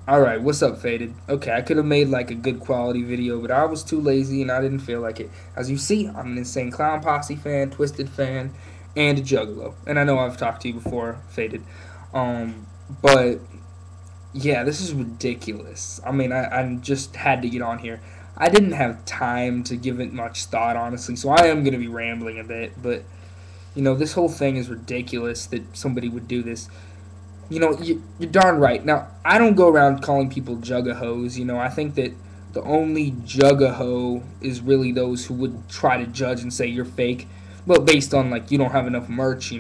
Alright, what's up, Faded? Okay, I could have made like a good quality video, but I was too lazy and I didn't feel like it. As you see, I'm an Insane Clown Posse fan, Twisted fan, and a Juggalo. And I know I've talked to you before, Faded. But yeah, this is ridiculous. I mean, I just had to get on here. I didn't have time to give it much thought, honestly, so I am going to be rambling a bit, but this whole thing is ridiculous that somebody would do this. You're darn right. Now, I don't go around calling people juggahos. I think that the only juggaho is really those who would try to judge and say you're fake, but based on, like, you don't have enough merch,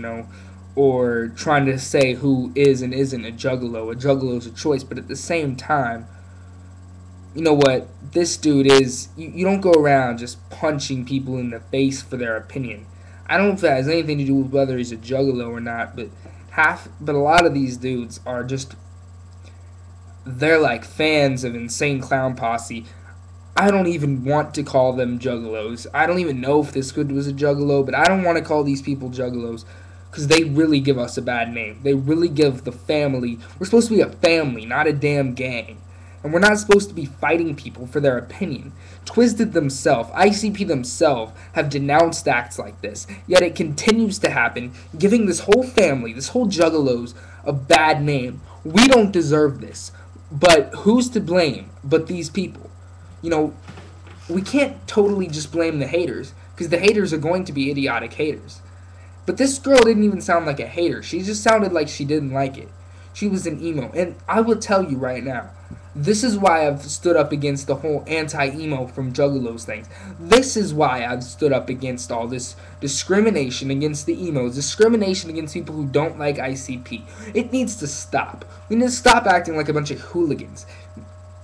or trying to say who is and isn't a juggalo. A juggalo's a choice, but at the same time, you know what? This dude is. You don't go around just punching people in the face for their opinion. I don't know if that has anything to do with whether he's a juggalo or not, but a lot of these dudes are just, they're like fans of Insane Clown Posse. I don't even want to call them juggalos. I don't even know if this kid was a juggalo, but I don't want to call these people juggalos because they really give us a bad name. They really give the family. We're supposed to be a family, not a damn gang. And we're not supposed to be fighting people for their opinion. Twisted themselves, ICP themselves, have denounced acts like this, yet it continues to happen, giving this whole family, this whole juggalos, a bad name. We don't deserve this. But who's to blame but these people? We can't totally just blame the haters, because the haters are going to be idiotic haters. But this girl didn't even sound like a hater. She just sounded like she didn't like it. She was an emo. And I will tell you right now, this is why I've stood up against the whole anti-emo from Juggalos things. This is why I've stood up against all this discrimination against the emos, discrimination against people who don't like ICP. It needs to stop. We need to stop acting like a bunch of hooligans.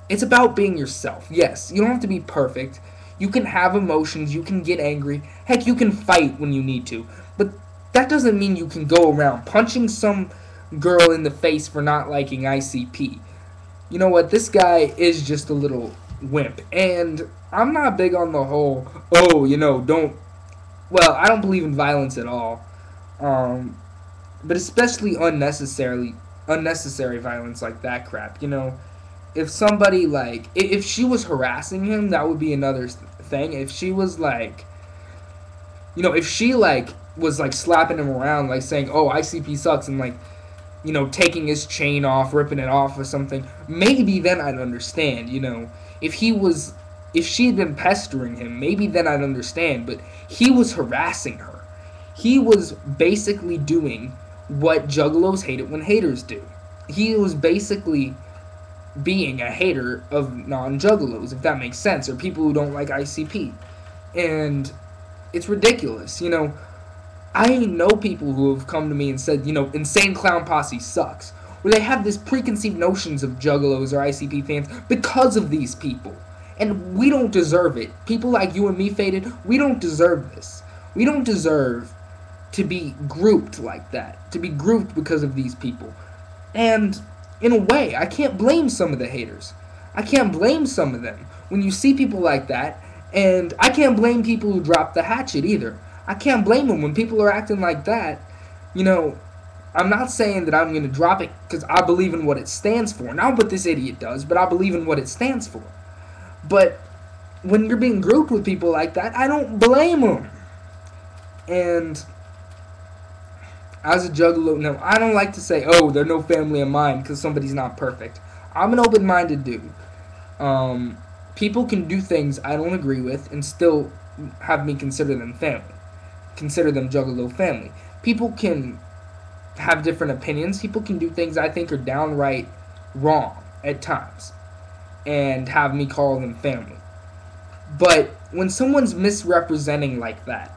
It's about being yourself. Yes, you don't have to be perfect. You can have emotions, you can get angry. Heck, you can fight when you need to. But that doesn't mean you can go around punching some girl in the face for not liking ICP. You know what? This guy is just a little wimp. And I'm not big on the whole, don't. Well, I don't believe in violence at all. But especially unnecessary violence like that crap. If somebody, like, if she was harassing him, that would be another thing. If she was, like, if she, like, was, like, slapping him around, like, saying, oh, ICP sucks, and, like, taking his chain off, ripping it off or something, maybe then I'd understand, If she had been pestering him, maybe then I'd understand, but he was harassing her. He was basically doing what juggalos hate it when haters do. He was basically being a hater of non-juggalos, if that makes sense, or people who don't like ICP. And it's ridiculous, I know people who have come to me and said, Insane Clown Posse sucks. Where they have this preconceived notions of juggalos or ICP fans because of these people. And we don't deserve it. People like you and me, Faded, we don't deserve this. We don't deserve to be grouped like that. To be grouped because of these people. And in a way, I can't blame some of the haters. I can't blame some of them when you see people like that. And I can't blame people who drop the hatchet either. I can't blame them when people are acting like that. I'm not saying that I'm going to drop it because I believe in what it stands for. Not what this idiot does, but I believe in what it stands for. But when you're being grouped with people like that, I don't blame them. And as a juggalo, no, I don't like to say, oh, they're no family of mine because somebody's not perfect. I'm an open-minded dude. People can do things I don't agree with and still have me consider them family. Consider them juggalo family. People can have different opinions. People can do things I think are downright wrong at times and have me call them family. But when someone's misrepresenting like that,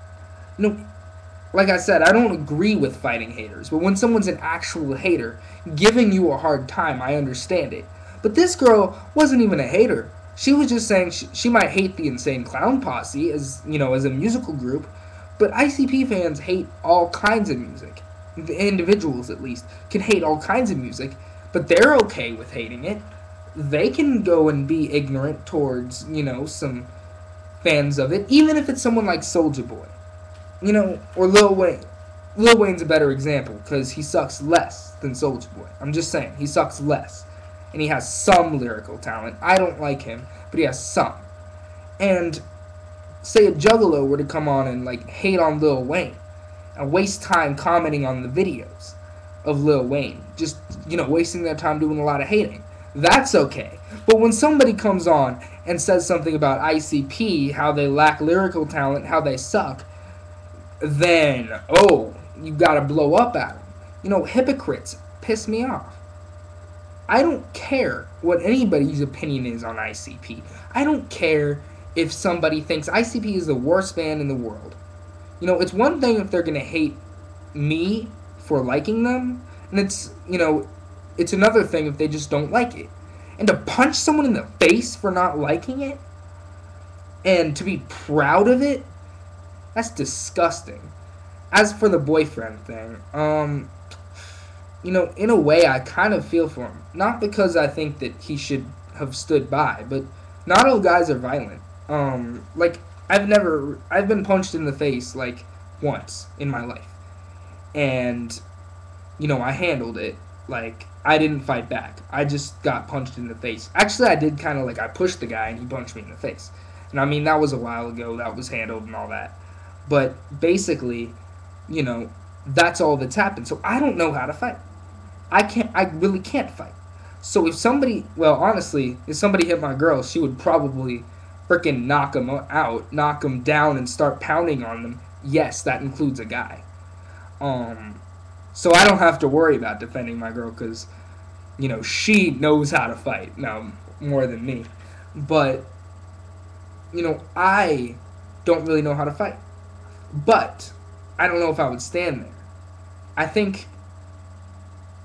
like I said, I don't agree with fighting haters, but when someone's an actual hater giving you a hard time, I understand it. But this girl wasn't even a hater. She was just saying she might hate the Insane Clown Posse as a musical group, but ICP fans hate all kinds of music. The individuals, at least, can hate all kinds of music, but they're okay with hating it. They can go and be ignorant towards, some fans of it, even if it's someone like Soulja Boy. Or Lil Wayne. Lil Wayne's a better example, because he sucks less than Soulja Boy. I'm just saying, he sucks less. and he has some lyrical talent. I don't like him, but he has some. And say a juggalo were to come on and like hate on Lil Wayne and waste time commenting on the videos of Lil Wayne, just wasting their time doing a lot of hating. That's okay. But when somebody comes on and says something about ICP, how they lack lyrical talent, how they suck, then you gotta blow up at them. Hypocrites piss me off. I don't care what anybody's opinion is on ICP. I don't care if somebody thinks ICP is the worst band in the world. It's one thing if they're gonna hate me for liking them, and it's another thing if they just don't like it. And to punch someone in the face for not liking it, and to be proud of it, that's disgusting. As for the boyfriend thing, in a way, I kind of feel for him. Not because I think that he should have stood by, but not all guys are violent. I've been punched in the face, like, once in my life. And, I handled it. Like, I didn't fight back. I just got punched in the face. Actually, I did kind of, I pushed the guy and he punched me in the face. And, that was a while ago. That was handled and all that. But, basically, that's all that's happened. So, I don't know how to fight. I really can't fight. So, if somebody hit my girl, she would probably freaking knock him out, knock him down, and start pounding on them. Yes, that includes a guy. So I don't have to worry about defending my girl because, she knows how to fight. Now, more than me. But, I don't really know how to fight. But I don't know if I would stand there. I think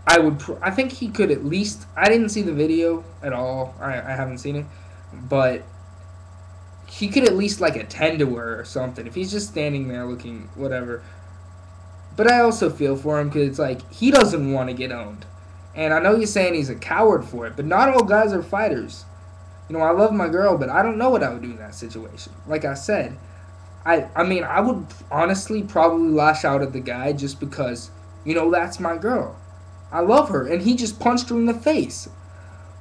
I think he could at least. I didn't see the video at all. I haven't seen it. But he could at least attend to her or something. If he's just standing there looking whatever. But I also feel for him because it's he doesn't want to get owned. And I know you're saying he's a coward for it, but not all guys are fighters. I love my girl, but I don't know what I would do in that situation. Like I said, I would honestly probably lash out at the guy just because, that's my girl. I love her, and he just punched her in the face.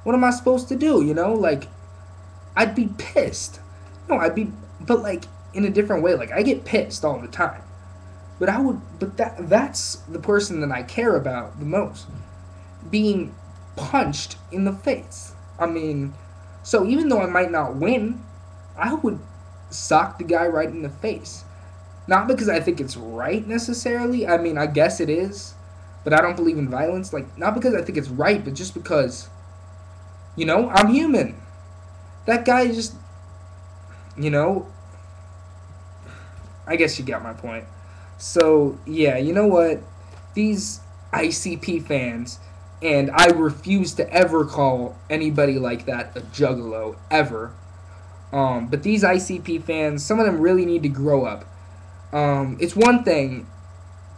What am I supposed to do, I'd be pissed. But in a different way. I get pissed all the time. But that's the person that I care about the most. Being punched in the face. So even though I might not win, I would sock the guy right in the face. Not because I think it's right necessarily. I guess it is. But I don't believe in violence. Not because I think it's right, but just because, I'm human. That guy just, I guess you got my point. So, yeah, you know what? These ICP fans, and I refuse to ever call anybody like that a juggalo, ever. But these ICP fans, some of them really need to grow up. It's one thing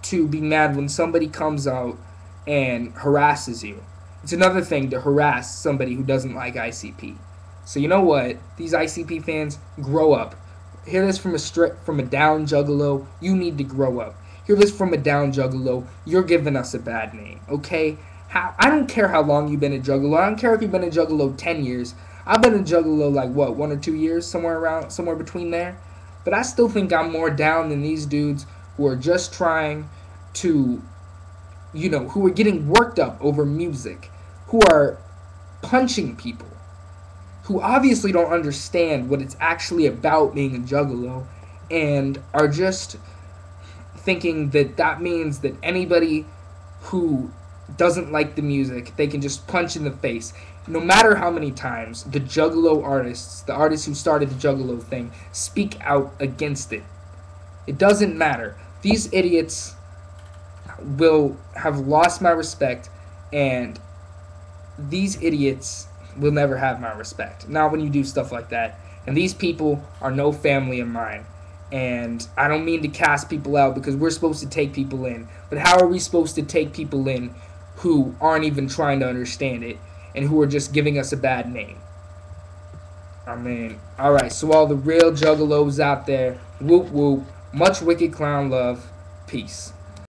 to be mad when somebody comes out and harasses you. It's another thing to harass somebody who doesn't like ICP. So you know what? These ICP fans, grow up. Hear this from a down juggalo. You need to grow up. Hear this from a down juggalo. You're giving us a bad name, okay? I don't care how long you've been a juggalo. I don't care if you've been a juggalo 10 years. I've been a juggalo 1 or 2 years, somewhere between there. But I still think I'm more down than these dudes who are just trying to, who are getting worked up over music, who are punching people, who obviously don't understand what it's actually about being a juggalo, and are just thinking that means that anybody who doesn't like the music, they can just punch in the face. No matter how many times the juggalo artists, the artists who started the juggalo thing, speak out against it. It doesn't matter. These idiots will have lost my respect, and these idiots will never have my respect. Not when you do stuff like that. And these people are no family of mine. And I don't mean to cast people out because we're supposed to take people in. But how are we supposed to take people in who aren't even trying to understand it and who are just giving us a bad name? Alright, so all the real juggalos out there, whoop whoop, much wicked clown love, peace.